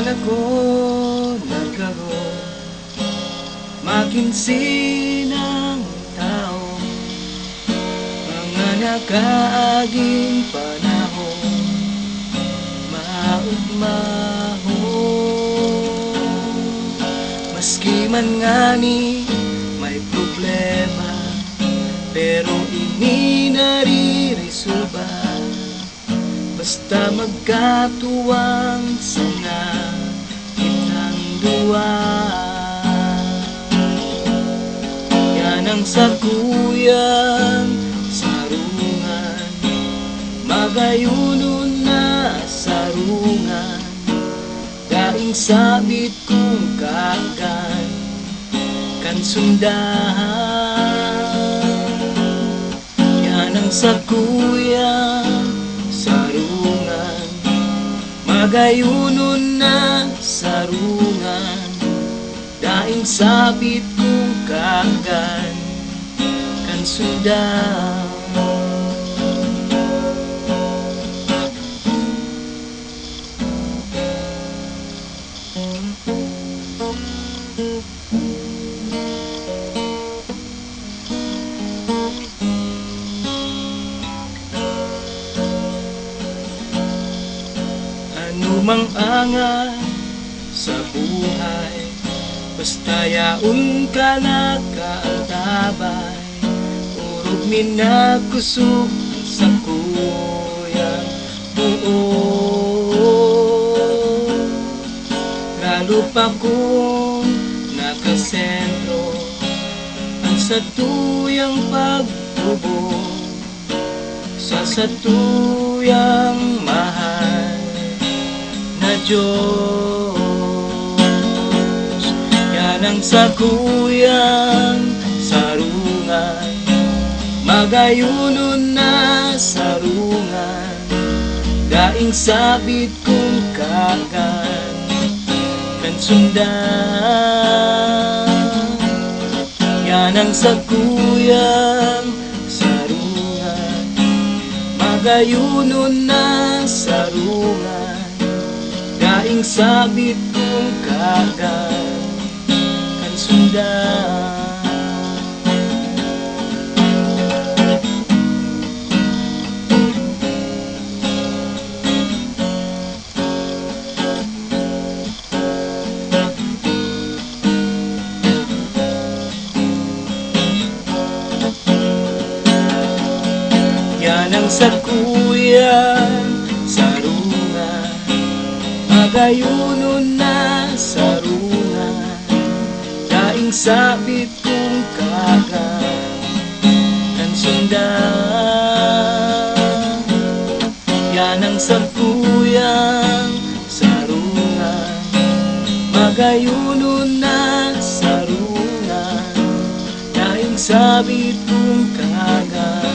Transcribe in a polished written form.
man ako nagkaroon makinsinang tao, mga nakaaging panahon maugmahon. Maski man ngani may problema, pero ini naririsolba basta magkatuwang sana kitang dua. Yan ang sakuyan sarungan, magayunon na sarungan, daing sabit kong kagan kan sundahan. Yan ang sakuyan sarungan, magayunon na sarungan, daing sabit kong kagan kan sundahan. Anumang angat sa buhay, basta yaon ka na kaaltabay, urog minakusog sa kuyang buo. Lalo pa kung nakasentro ang satuyang pagtubong sa satuyang mahal na Diyos. Yan ang sakuyang sarungan, magayunon na sarungan, daing sabit kong kagan kan sundan. Yan ang sakuyang sarungan, magayunon na sarungan, daing sabit kong kagan kan sundan. Yan ang sakuyan sarungan, magayunon na sarungan, daing sabit kong kagan kan sundan. Yan ang sakuyan sarungan, magayunon na sarungan, daing sabit kong kagan